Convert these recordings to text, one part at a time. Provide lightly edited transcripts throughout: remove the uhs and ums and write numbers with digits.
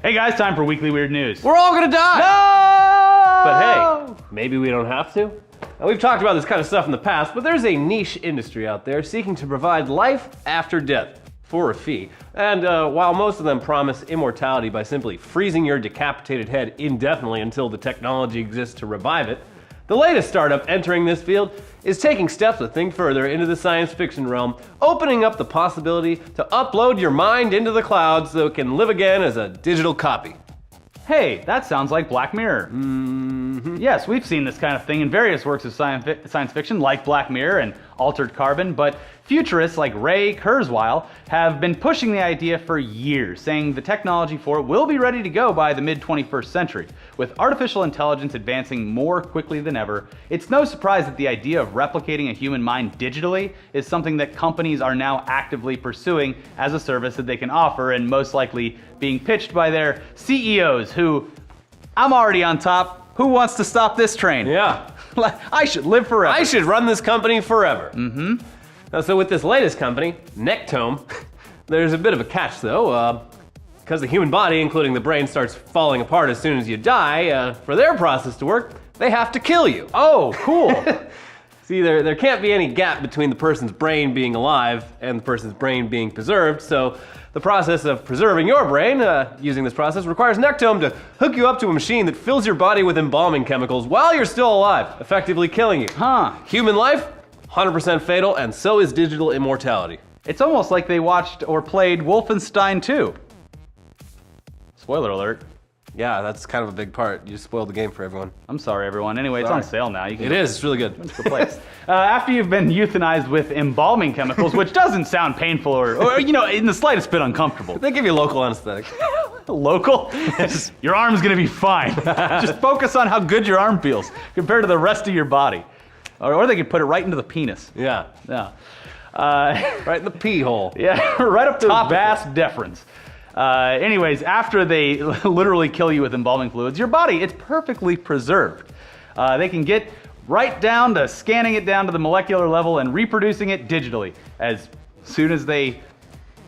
Hey guys, time for Weekly Weird News. We're all gonna die! No! But hey, maybe we don't have to. Now, we've talked about this kind of stuff in the past, but there's a niche industry out there seeking to provide life after death for a fee. And while most of them promise immortality by simply freezing your decapitated head indefinitely until the technology exists to revive it, the latest startup entering this field is taking steps a think further into the science fiction realm, opening up the possibility to upload your mind into the cloud so it can live again as a digital copy. Hey, that sounds like Black Mirror. Mm-hmm. Yes, we've seen this kind of thing in various works of science fiction like Black Mirror and Altered Carbon, but futurists like Ray Kurzweil have been pushing the idea for years, saying the technology for it will be ready to go by the mid-21st century. With artificial intelligence advancing more quickly than ever, it's no surprise that the idea of replicating a human mind digitally is something that companies are now actively pursuing as a service that they can offer, and most likely being pitched by their CEOs who, I'm already on top, who wants to stop this train? Yeah. I should live forever. I should run this company forever. Mm-hmm. So with this latest company, Nectome, there's a bit of a catch though, because the human body, including the brain, starts falling apart as soon as you die. For their process to work, they have to kill you. Oh, cool. See, there can't be any gap between the person's brain being alive and the person's brain being preserved, so the process of preserving your brain, using this process, requires Nectome to hook you up to a machine that fills your body with embalming chemicals while you're still alive, effectively killing you. Huh. Human life, 100% fatal, and so is digital immortality. It's almost like they watched or played Wolfenstein 2. Spoiler alert. Yeah, that's kind of a big part. You just spoiled the game for everyone. I'm sorry, everyone. Anyway, Sorry. It's on sale now. You can It is, it's really good. It's the place. After you've been euthanized with embalming chemicals, which doesn't sound painful or in the slightest bit uncomfortable. They give you local anesthetic. Local? Your arm's gonna be fine. Just focus on how good your arm feels compared to the rest of your body. Or they could put it right into the penis. Yeah. Yeah. Right in the pee hole. Yeah, right up to vas deferens. Anyways, after they literally kill you with embalming fluids, your body, it's perfectly preserved. They can get right down to scanning it down to the molecular level and reproducing it digitally as soon as they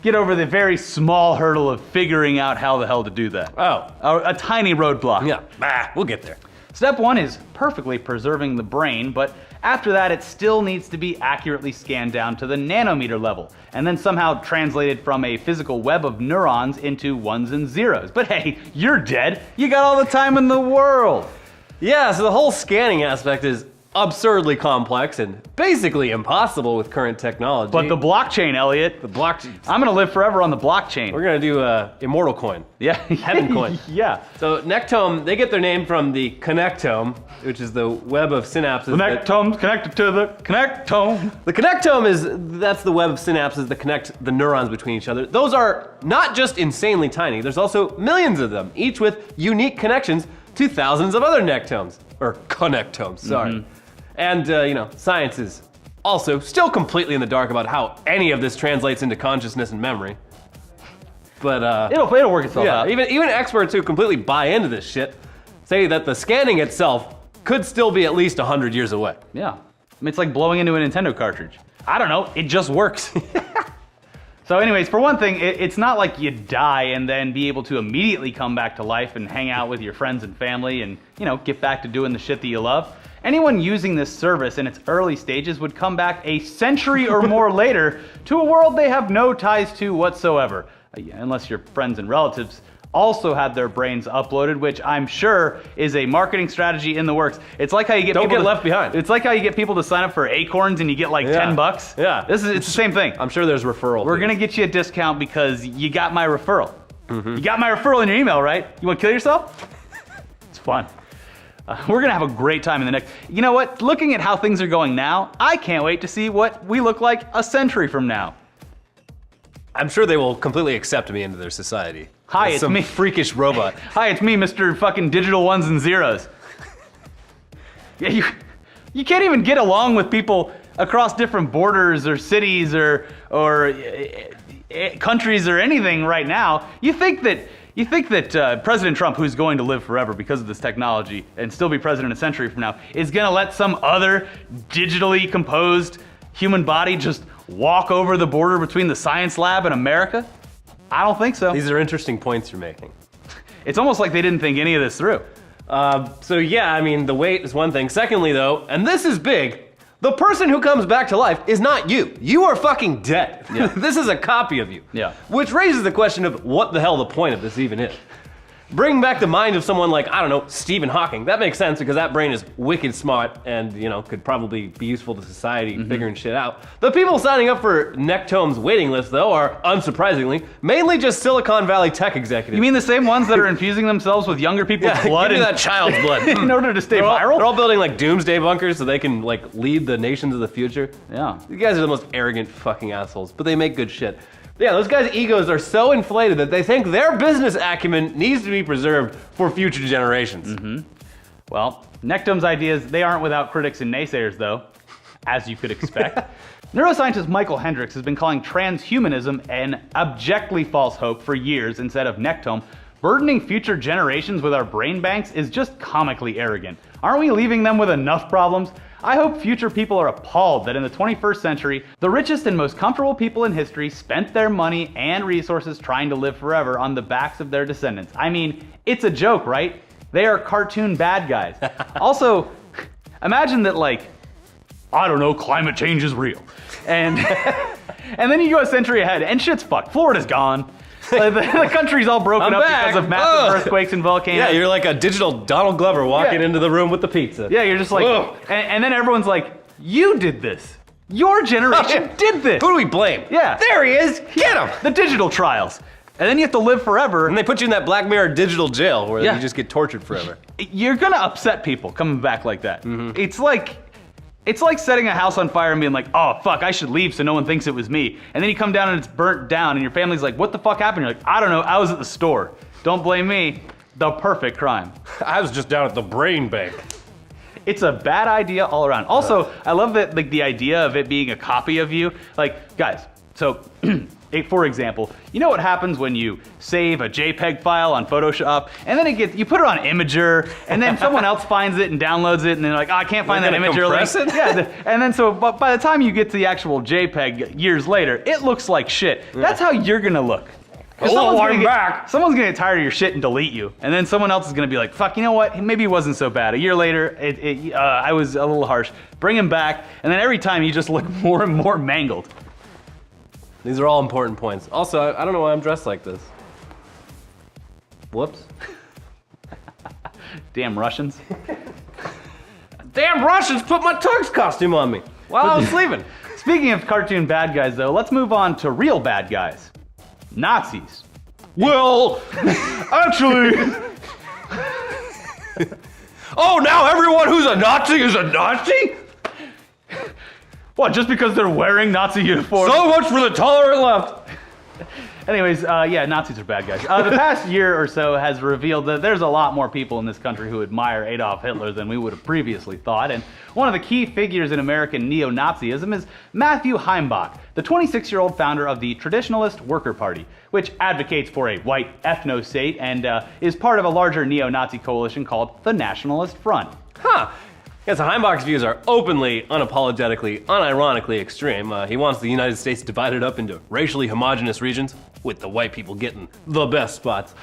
get over the very small hurdle of figuring out how the hell to do that. Oh. A tiny roadblock. Yeah, we'll get there. Step one is perfectly preserving the brain, but after that it still needs to be accurately scanned down to the nanometer level, and then somehow translated from a physical web of neurons into ones and zeros. But hey, you're dead. You got all the time in the world. Yeah, so the whole scanning aspect is absurdly complex and basically impossible with current technology. But the blockchain, Elliot. The blockchain. I'm gonna live forever on the blockchain. We're gonna do immortal coin. Yeah. Heaven coin. Yeah. So Nectome, they get their name from the connectome, which is the web of synapses. The nectome's connected to the connectome. The connectome that's the web of synapses that connect the neurons between each other. Those are not just insanely tiny, there's also millions of them, each with unique connections to thousands of other nectomes, or connectomes, sorry. Mm-hmm. And, science is also still completely in the dark about how any of this translates into consciousness and memory. But, It'll work itself out. Even experts who completely buy into this shit say that the scanning itself could still be at least 100 years away. Yeah. I mean, it's like blowing into a Nintendo cartridge. I don't know, it just works. So anyways, for one thing, it's not like you die and then be able to immediately come back to life and hang out with your friends and family and, get back to doing the shit that you love. Anyone using this service in its early stages would come back a century or more later to a world they have no ties to whatsoever. Unless your friends and relatives also had their brains uploaded, which I'm sure is a marketing strategy in the works. It's like how you get Don't people get left behind. It's like how you get people to sign up for Acorns and you get like $10. Yeah. It's the same thing. I'm sure there's referral. We're gonna get you a discount because you got my referral. Mm-hmm. You got my referral in your email, right? You wanna kill yourself? It's fun. We're gonna have a great time in the next. You know what? Looking at how things are going now, I can't wait to see what we look like a century from now. I'm sure they will completely accept me into their society. Hi, As it's some me. freakish robot. Hi, it's me, Mr. fucking digital ones and zeros. Yeah, you can't even get along with people across different borders or cities or countries or anything right now. You think that President Trump, who's going to live forever because of this technology and still be president a century from now, is going to let some other digitally composed human body just walk over the border between the science lab and America? I don't think so. These are interesting points you're making. It's almost like they didn't think any of this through. So yeah, I mean, the weight is one thing. Secondly, though, and this is big, the person who comes back to life is not you. You are fucking dead. Yeah. This is a copy of you. Yeah. Which raises the question of what the hell the point of this even is. Bring back the mind of someone like, I don't know, Stephen Hawking. That makes sense because that brain is wicked smart and, you know, could probably be useful to society figuring shit out. The people signing up for Nectome's waiting list, though, are, unsurprisingly, mainly just Silicon Valley tech executives. You mean the same ones that are infusing themselves with younger people's blood give me that child's blood. in order to stay viral? They're all building like doomsday bunkers so they can like lead the nations of the future. Yeah. You guys are the most arrogant fucking assholes, but they make good shit. Yeah, those guys' egos are so inflated that they think their business acumen needs to be preserved for future generations. Well, Nectome's ideas, they aren't without critics and naysayers, though, as you could expect. Neuroscientist Michael Hendricks has been calling transhumanism an abjectly false hope for years instead of Nectome. Burdening future generations with our brain banks is just comically arrogant. Aren't we leaving them with enough problems? I hope future people are appalled that in the 21st century, the richest and most comfortable people in history spent their money and resources trying to live forever on the backs of their descendants. I mean, it's a joke, right? They are cartoon bad guys. Also, imagine that, like, I don't know, climate change is real. And, and then you go a century ahead and shit's fucked. Florida's gone. The country's all broken up because of massive earthquakes and volcanoes. Yeah, you're like a digital Donald Glover walking into the room with the pizza. Yeah, you're just like, and then everyone's like, you did this. Your generation did this. Who do we blame? Yeah. There he is. Get him. The digital trials. And then you have to live forever. And they put you in that Black Mirror digital jail where you just get tortured forever. You're gonna upset people coming back like that. It's like setting a house on fire and being like, oh fuck, I should leave so no one thinks it was me. And then you come down and it's burnt down and your family's like, what the fuck happened? You're like, I don't know, I was at the store. Don't blame me. The perfect crime. I was just down at the brain bank. It's a bad idea all around. Also, I love that, like, the idea of it being a copy of you. Like, guys, so for example, you know what happens when you save a JPEG file on Photoshop and then you put it on Imager and then someone else finds it and downloads it and they're like, oh, I can't find that Imager link. Yeah, and then so but by the time you get to the actual JPEG years later, it looks like shit. That's how you're gonna look. I'm back. Someone's gonna get tired of your shit and delete you, and then someone else is gonna be like, "Fuck, you know what? Maybe it wasn't so bad." A year later, I was a little harsh. Bring him back, and then every time you just look more and more mangled. These are all important points. Also, I don't know why I'm dressed like this. Whoops. Damn Russians. Damn Russians put my Tux costume on me while I was sleeping. Speaking of cartoon bad guys, though, let's move on to real bad guys. Nazis. Well, actually... Oh, now everyone who's a Nazi is a Nazi? What, just because they're wearing Nazi uniforms? So much for the tolerant left. Anyways, yeah, Nazis are bad guys. The past year or so has revealed that there's a lot more people in this country who admire Adolf Hitler than we would have previously thought, and one of the key figures in American neo-Nazism is Matthew Heimbach, the 26-year-old founder of the Traditionalist Worker Party, which advocates for a white ethno-state and is part of a larger neo-Nazi coalition called the Nationalist Front. Huh. Yes, Heimbach's views are openly, unapologetically, unironically extreme. He wants the United States divided up into racially homogenous regions, with the white people getting the best spots.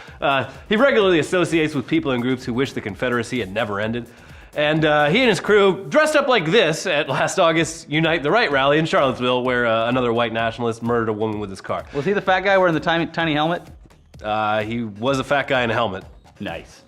He regularly associates with people and groups who wish the Confederacy had never ended. And he and his crew dressed up like this at last August's Unite the Right rally in Charlottesville, where another white nationalist murdered a woman with his car. Was he the fat guy wearing the tiny helmet? He was a fat guy in a helmet. Nice.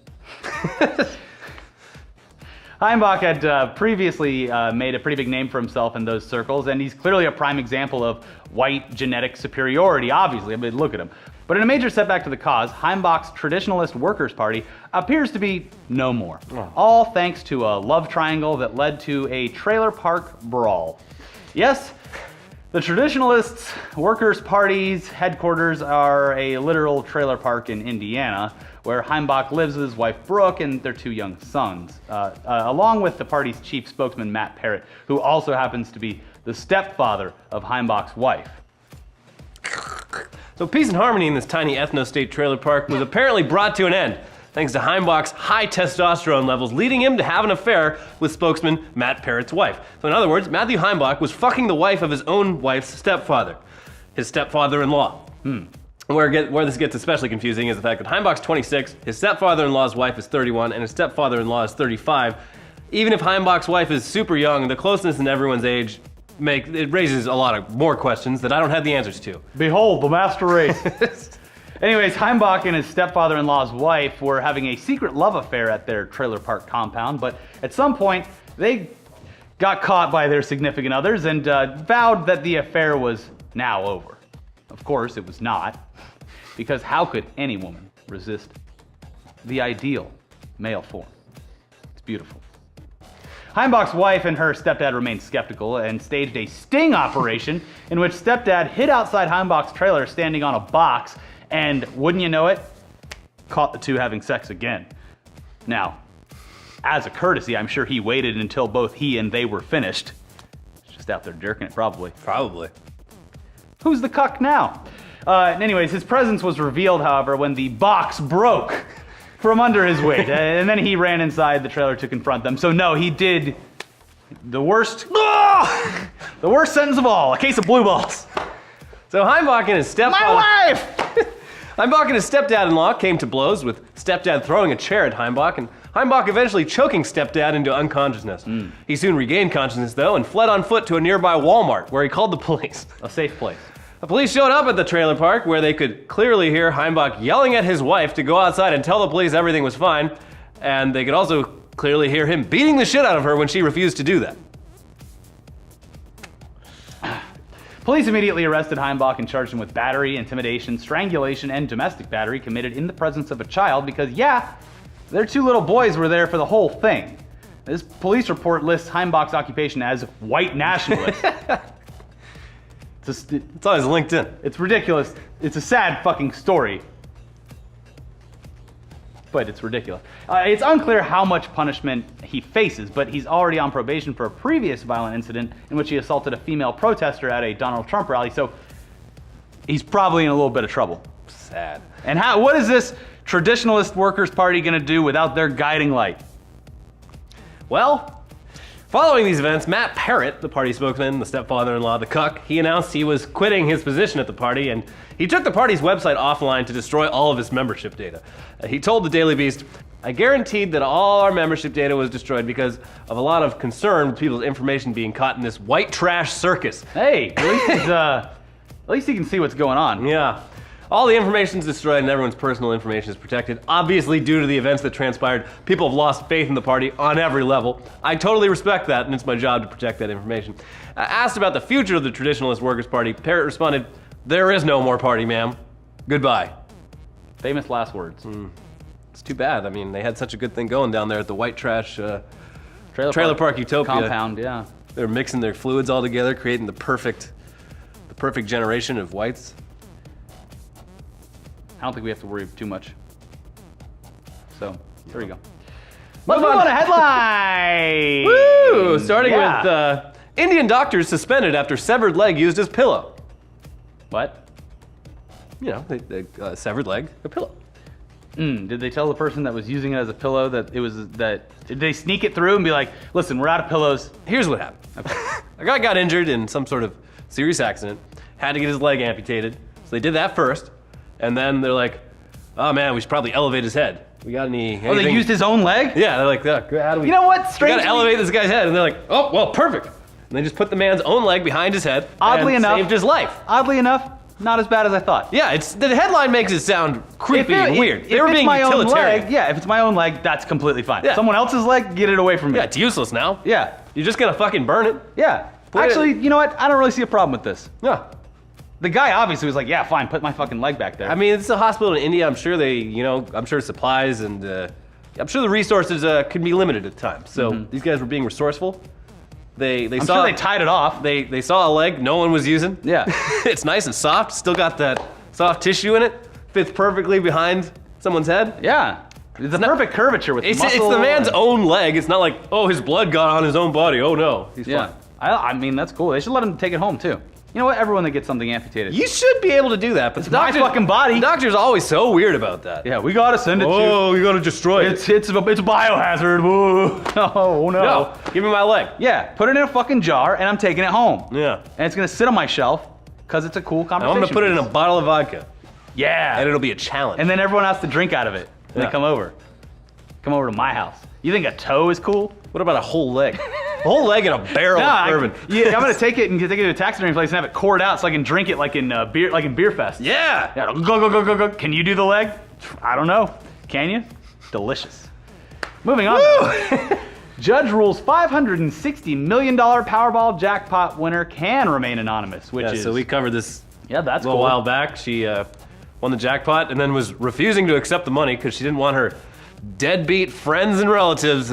Heimbach had previously made a pretty big name for himself in those circles, and he's clearly a prime example of white genetic superiority, obviously. I mean, look at him. But in a major setback to the cause, Heimbach's Traditionalist Workers' Party appears to be no more. All thanks to a love triangle that led to a trailer park brawl. Yes, the Traditionalists Workers' Party's headquarters are a literal trailer park in Indiana, where Heimbach lives with his wife Brooke and their two young sons, along with the party's chief spokesman Matt Parrott, who also happens to be the stepfather of Heimbach's wife. So peace and harmony in this tiny ethno-state trailer park was apparently brought to an end, thanks to Heimbach's high testosterone levels, leading him to have an affair with spokesman Matt Parrott's wife. So in other words, Matthew Heimbach was fucking the wife of his own wife's stepfather, his stepfather-in-law. Where this gets especially confusing is the fact that Heimbach's 26, his stepfather-in-law's wife is 31, and his stepfather-in-law is 35. Even if Heimbach's wife is super young, the closeness in everyone's age it raises a lot of more questions that I don't have the answers to. Behold, the master race. Anyways, Heimbach and his stepfather-in-law's wife were having a secret love affair at their trailer park compound, but at some point, they got caught by their significant others and vowed that the affair was now over. Of course, it was not, because how could any woman resist the ideal male form? It's beautiful. Heimbach's wife and her stepdad remained skeptical and staged a sting operation in which stepdad hid outside Heimbach's trailer standing on a box and, wouldn't you know it, caught the two having sex again. Now, as a courtesy, I'm sure he waited until both he and they were finished. Just out there jerking it, probably. Probably. Who's the cuck now? Anyways, his presence was revealed, however, when the box broke from under his weight, and then he ran inside the trailer to confront them. So no, he did the worst sentence of all, a case of blue balls. So Heimbach and his stepfather... My wife! Heimbach and his stepdad-in-law came to blows, with stepdad throwing a chair at Heimbach, and Heimbach eventually choking stepdad into unconsciousness. He soon regained consciousness, though, and fled on foot to a nearby Walmart, where he called the police. A safe place. The police showed up at the trailer park, where they could clearly hear Heimbach yelling at his wife to go outside and tell the police everything was fine, and they could also clearly hear him beating the shit out of her when she refused to do that. Police immediately arrested Heimbach and charged him with battery, intimidation, strangulation, and domestic battery committed in the presence of a child because, yeah, their two little boys were there for the whole thing. This police report lists Heimbach's occupation as white nationalist. It's on his LinkedIn. It's ridiculous. It's a sad fucking story. But it's ridiculous. It's unclear how much punishment he faces, but he's already on probation for a previous violent incident in which he assaulted a female protester at a Donald Trump rally, so he's probably in a little bit of trouble. Sad. And what is this traditionalist workers' party gonna do without their guiding light? Well, following these events, Matt Parrott, the party spokesman, the stepfather-in-law, the cuck, he announced he was quitting his position at the party, and he took the party's website offline to destroy all of his membership data. He told the Daily Beast, "I guaranteed that all our membership data was destroyed because of a lot of concern with people's information being caught in this white trash circus." Hey, at least he can see what's going on. Yeah. All the information's destroyed and everyone's personal information is protected. Obviously, due to the events that transpired, people have lost faith in the party on every level. I totally respect that, and it's my job to protect that information. Asked about the future of the Traditionalist Workers' Party, Parrott responded, "There is no more party, ma'am. Goodbye." Famous last words. It's too bad. I mean, they had such a good thing going down there at the white trash trailer park utopia. Compound, yeah. They were mixing their fluids all together, creating the perfect generation of whites. I don't think we have to worry too much. So, there you go. Let's move on to headlines! Woo! Starting Yeah. with Indian doctors suspended after severed leg used as pillow. What? You know, they severed leg, a pillow. Did they tell the person that was using it as a pillow that it was did they sneak it through and be like, listen, we're out of pillows? Here's what happened. A guy got injured in some sort of serious accident, had to get his leg amputated. So they did that first, and then they're like, oh man, we should probably elevate his head. We got anything? Oh, they used his own leg? Yeah, they're like, how do we? You know what? We Strangely, gotta elevate this guy's head, and they're like, oh, well, perfect. And they just put the man's own leg behind his head. Oddly and enough, saved his life. Oddly enough, not as bad as I thought. Yeah, the headline makes it sound creepy and weird. They were being my own utilitarian. leg, yeah, if it's my own leg, that's completely fine. Yeah. Someone else's leg, get it away from me. Yeah, it's useless now. Yeah. You're just gonna fucking burn it. Yeah. Put Actually, it- you know what? I don't really see a problem with this. Yeah. The guy obviously was like, yeah, fine, put my fucking leg back there. I mean, it's a hospital in India. I'm sure I'm sure supplies and I'm sure the resources can be limited at times. So these guys were being resourceful. I'm I'm sure they tied it off. They saw a leg no one was using. Yeah. It's nice and soft. Still got that soft tissue in it. Fits perfectly behind someone's head. Yeah. It's a perfect curvature with It's muscle. the man's own leg. It's not like, oh, his blood got on his own body. Oh no, he's Yeah. fine. I mean, that's cool. They should let him take it home, too. You know what? Everyone that gets something amputated. You should be able to do that, but It's my fucking body. The doctor's always so weird about that. Yeah, we gotta send it to. Oh, you gotta destroy it. It's a biohazard. Whoa. Oh no. No, give me my leg. Yeah, put it in a fucking jar and I'm taking it home. Yeah. And it's gonna sit on my shelf because it's a cool I'm conversation. gonna put it in a piece. bottle of vodka. Yeah. And it'll be a challenge. And then everyone has to drink out of it when Yeah. they come over. Come over to my house. You think a toe is cool? What about a whole leg? A whole leg and a barrel of bourbon. I'm gonna take it and take it to a taxidermy place and have it cored out so I can drink it like in beer fest. Yeah. Yeah, go. Can you do the leg? I don't know. Can you? Delicious. Moving on. Judge rules $560 million Powerball jackpot winner can remain anonymous, which is... So we covered this that's a little cool. while back. She won the jackpot and then was refusing to accept the money because she didn't want her deadbeat friends and relatives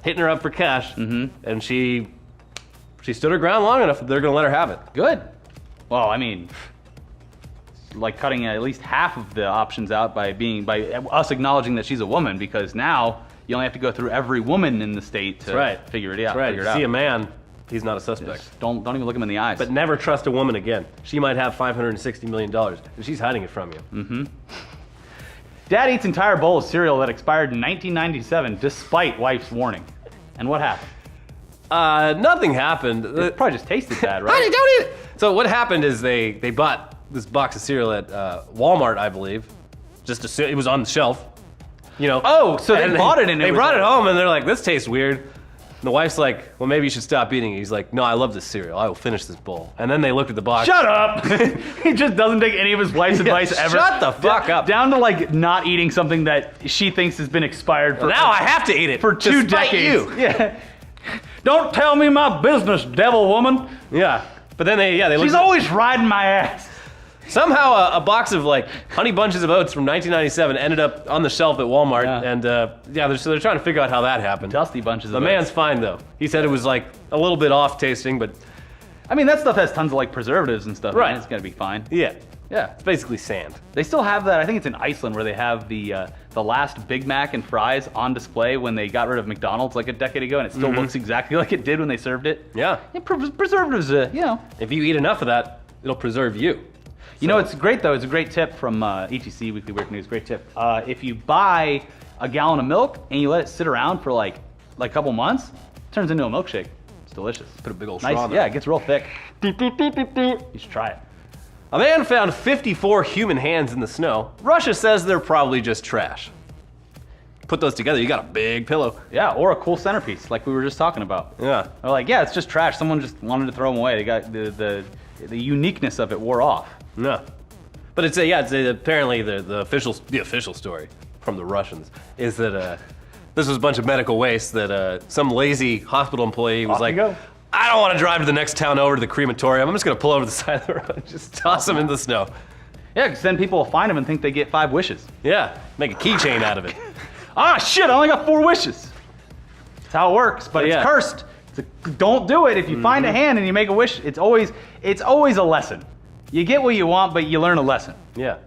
hitting her up for cash. Mm-hmm. And she stood her ground long enough that they're going to let her have it. Good. Well, I mean, like cutting at least half of the options out by us acknowledging that she's a woman, because now you only have to go through every woman in the state to figure it out. That's right. Figure If it you see out. a man, he's not a suspect. Just don't even look him in the eyes. But never trust a woman again. She might have $560 million, and she's hiding it from you. Mm-hmm. Dad eats entire bowl of cereal that expired in 1997 despite wife's warning. And what happened? Nothing happened. It probably just tasted bad, right? Honey, don't eat it! So what happened is they bought this box of cereal at Walmart, I believe. It was on the shelf. You know. Oh, so they bought it and they brought it home and they're like, this tastes weird. And the wife's like, well, maybe you should stop eating it. He's like, no, I love this cereal. I will finish this bowl. And then they looked at the box. Shut up! He just doesn't take any of his wife's advice ever. Shut the fuck up. Down to like not eating something that she thinks has been expired for Now I have to eat it for 2 despite decades. You. Yeah. Don't tell me my business, devil woman. Yeah. But then they looked She's always riding my ass. Somehow a box of like Honey Bunches of Oats from 1997 ended up on the shelf at Walmart, and they're trying to figure out how that happened. Dusty bunches of The oats. man's fine though. He said it was like a little bit off tasting, but I mean, that stuff has tons of like preservatives and stuff. Right. Man. It's gonna be fine. yeah, Yeah. it's basically sand. They still have that. I think it's in Iceland where they have the last Big Mac and fries on display when they got rid of McDonald's like a decade ago, and it still looks exactly like it did when they served it. Yeah. Preservatives, If you eat enough of that, it'll preserve you. You know, it's great though. It's a great tip from ETC Weekly Weird News. Great tip. If you buy a gallon of milk and you let it sit around for like a couple months, it turns into a milkshake. It's delicious. Put a big old straw in Yeah, there. it gets real thick. You should try it. A man found 54 human hands in the snow. Russia says they're probably just trash. Put those together, you got a big pillow. Yeah, or a cool centerpiece like we were just talking about. Yeah. They're like, yeah, it's just trash. Someone just wanted to throw them away. They got the uniqueness of it wore off. No. But apparently the official story from the Russians is that this was a bunch of medical waste that some lazy hospital employee was Off like, you go. I don't want to drive to the next town over to the crematorium. I'm just going to pull over the side of the road and just toss them in the snow. Yeah, because then people will find them and think they get 5 wishes. Yeah, make a keychain out of it. Ah, shit, I only got 4 wishes. That's how it works, but Yeah. it's cursed. Don't do it. If you find a hand and you make a wish, it's always a lesson. You get what you want, but you learn a lesson. Yeah.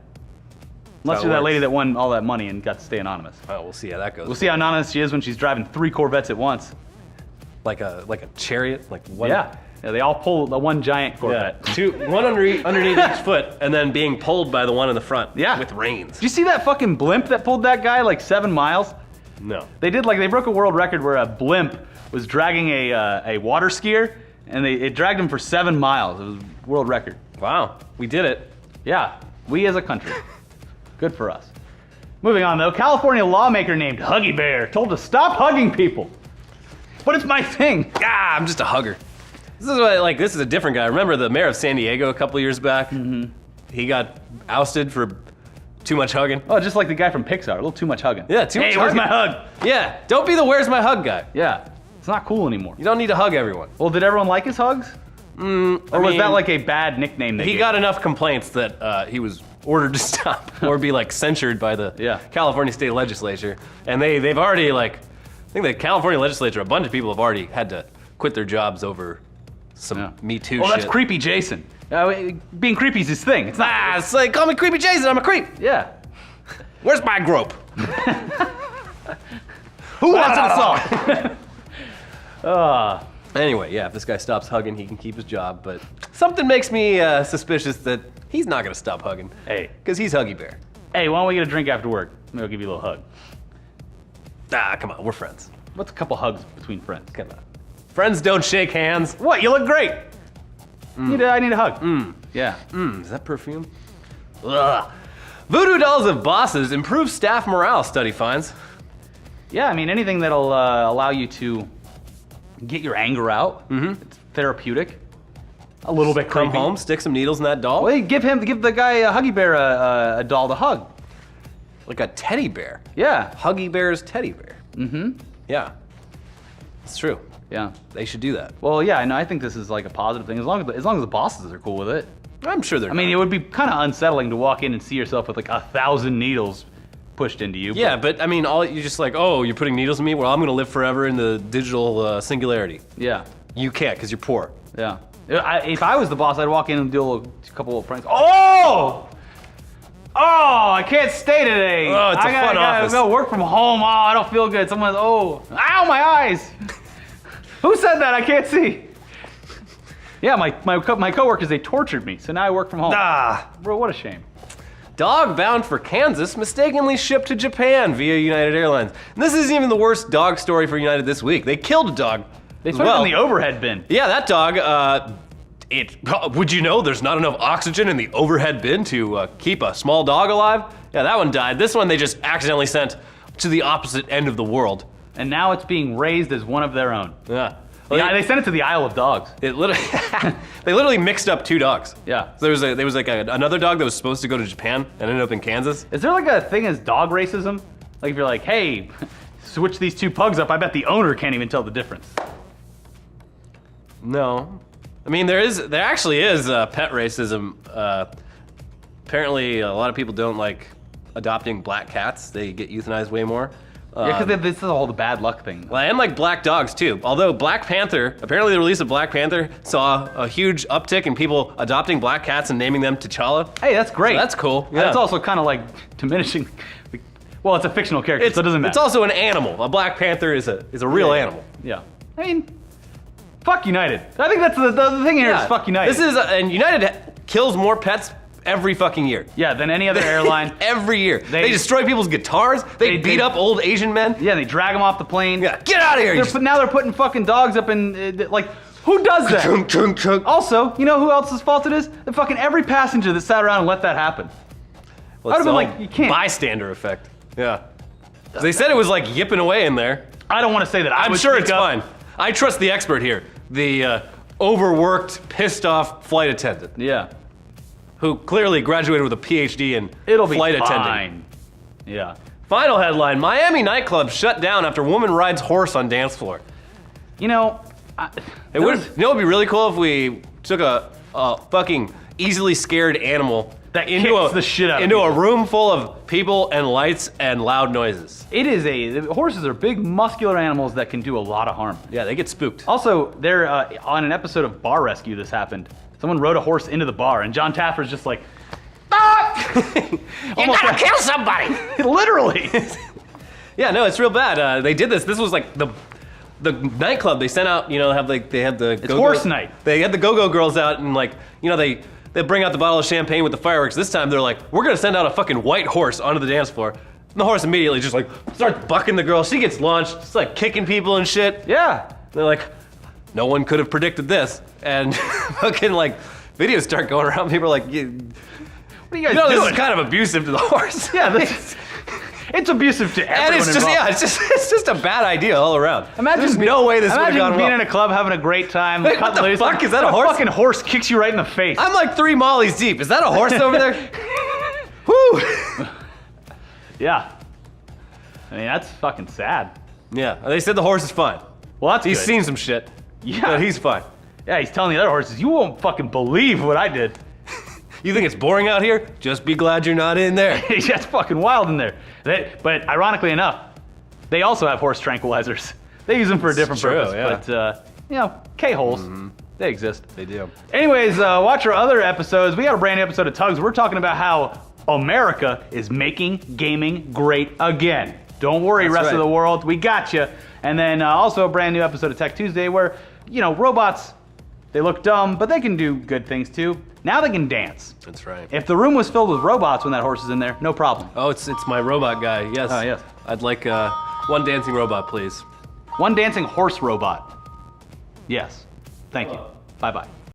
Unless how you're it that lady works. that won all that money and got to stay anonymous. Oh, we'll see how that goes. We'll see how anonymous she is when she's driving 3 Corvettes at once. Like a chariot, like one. Yeah, they all pull the one giant Corvette. Yeah. One underneath each foot, and then being pulled by the one in the front. Yeah. With reins. Did you see that fucking blimp that pulled that guy like 7 miles? No. They broke a world record where a blimp was dragging a water skier, and it dragged him for 7 miles. It was a world record. Wow, we did it. Yeah, we as a country. Good for us. Moving on though, California lawmaker named Huggy Bear told to stop hugging people. But it's my thing. Ah, I'm just a hugger. This is a different guy. Remember the mayor of San Diego a couple years back? Mm-hmm. He got ousted for too much hugging. Oh, just like the guy from Pixar, a little too much hugging. Yeah, too much Hey, where's hugging. my hug? Yeah, don't be the where's my hug guy. Yeah, it's not cool anymore. You don't need to hug everyone. Well, did everyone like his hugs? Or was that like a bad nickname they He gave? got enough complaints that he was ordered to stop or be like censured by the California state legislature. And they've already I think the California legislature, a bunch of people have already had to quit their jobs over some Me Too shit. Well, that's creepy Jason. Being creepy is his thing. It's not. It's like, call me Creepy Jason, I'm a creep. Yeah. Where's my grope? Who wants a song? Anyway, yeah, if this guy stops hugging, he can keep his job, but something makes me suspicious that he's not gonna stop hugging. Hey. Because he's Huggy Bear. Hey, why don't we get a drink after work? Maybe I'll give you a little hug. Ah, come on, we're friends. What's a couple hugs between friends? Come on. Friends don't shake hands. What? You look great. I need a hug. Yeah. Is that perfume? Ugh. Voodoo Dolls of bosses improve staff morale, study finds. Yeah, I mean, anything that'll allow you to get your anger out. It's therapeutic. A little bit creepy. Come home, stick some needles in that doll. Well, give the guy a Huggy Bear a doll to hug. Like a teddy bear. Yeah. Huggy Bear's teddy bear. Yeah. It's true. Yeah. They should do that. Well, yeah, I think this is like a positive thing as long as the bosses are cool with it. I'm sure they're I mean, it would be kind of unsettling to walk in and see yourself with like 1,000 needles pushed into you. Yeah, but I mean, you're just like, oh, you're putting needles in me? Well, I'm gonna live forever in the digital singularity. Yeah. You can't, because you're poor. Yeah. If I was the boss, I'd walk in and do a couple of pranks. Oh! Oh, I can't stay today. Oh, it's a fun office. I gotta work from home. Oh, I don't feel good. Someone's, ow, my eyes. Who said that? I can't see. Yeah, my coworkers, they tortured me, so now I work from home. Bro, what a shame. Dog bound for Kansas mistakenly shipped to Japan via United Airlines. And this isn't even the worst dog story for United this week. They killed a dog. They put it in the overhead bin. Yeah, that dog, would you know there's not enough oxygen in the overhead bin to keep a small dog alive? Yeah, that one died. This one they just accidentally sent to the opposite end of the world. And now it's being raised as one of their own. Yeah. Well, yeah, they sent it to the Isle of Dogs. It literally, they literally mixed up two dogs. Yeah. So there was like another dog that was supposed to go to Japan and ended up in Kansas. Is there like a thing as dog racism? Like if you're like, hey, switch these two pugs up, I bet the owner can't even tell the difference. No. I mean, there actually is pet racism. Apparently, a lot of people don't like adopting black cats. They get euthanized way more. Yeah, because this is all the bad luck thing. Well, and like black dogs too. Although Black Panther, apparently the release of Black Panther saw a huge uptick in people adopting black cats and naming them T'Challa. Hey, that's great. So that's cool. Yeah. That's also kind of like diminishing. Well, it's a fictional character, so it doesn't matter. It's also an animal. A Black Panther is a real animal. Yeah. I mean, fuck United. I think that's the thing here is fuck United. This is, and United kills more pets every fucking year. Yeah, than any other airline. Every year. They destroy people's guitars. They beat up old Asian men. Yeah, they drag them off the plane. Yeah, get out of here. Now they're putting fucking dogs up in, like, who does that? Chunk, chunk, chunk. Also, you know who else's fault it is? The fucking every passenger that sat around and let that happen. Well, I'd have been like, you can't. Bystander effect. Yeah. They said it was like yipping away in there. I don't want to say that. I'm sure it's fine. I trust the expert here. The overworked, pissed off flight attendant. Yeah. Who clearly graduated with a PhD in flight attendant. Yeah. Final headline, Miami nightclub shut down after woman rides horse on dance floor. You know, you know what would be really cool if we took a fucking easily scared animal that kicks the shit out into a room full of people and lights and loud noises. Horses are big muscular animals that can do a lot of harm. Yeah, they get spooked. Also, they're on an episode of Bar Rescue this happened. Someone rode a horse into the bar and John Taffer's just like, ah! You gotta kill somebody! Literally! Yeah, no, it's real bad. They did this. This was like the nightclub. They sent out, you know, they had the It's horse night. They had the go-go girls out and like, you know, they bring out the bottle of champagne with the fireworks. This time they're like, we're gonna send out a fucking white horse onto the dance floor. And the horse immediately just like starts bucking the girl. She gets launched, just like kicking people and shit. Yeah. They're like, no one could have predicted this. And fucking like videos start going around. People are like, what are you guys doing? This is kind of abusive to the horse. Yeah, it's abusive to everyone. And it's just a bad idea all around. There's no way this would have gone Imagine being well. in a club having a great time. Wait, what the fuck? Is that a horse? fucking horse kicks you right in the face. I'm like 3 mollies deep. Is that a horse over there? Woo! Yeah. I mean, that's fucking sad. Yeah, they said the horse is fine. Well, that's He's good. seen some shit. Yeah. But he's fine. Yeah, he's telling the other horses, you won't fucking believe what I did. You think it's boring out here? Just be glad you're not in there. That's fucking wild in there. But ironically enough, they also have horse tranquilizers. They use them for a different purpose. Yeah. But, you know, K-holes, they exist. They do. Anyways, watch our other episodes. We got a brand new episode of Tugs. We're talking about how America is making gaming great again. Don't worry, That's rest right. of the world. We got you. And then also a brand new episode of Tech Tuesday where, you know, robots, they look dumb, but they can do good things too. Now they can dance. That's right. If the room was filled with robots when that horse is in there, no problem. Oh, it's my robot guy. Yes. Oh, yes. I'd like one dancing robot, please. One dancing horse robot. Yes. Thank you. Bye-bye.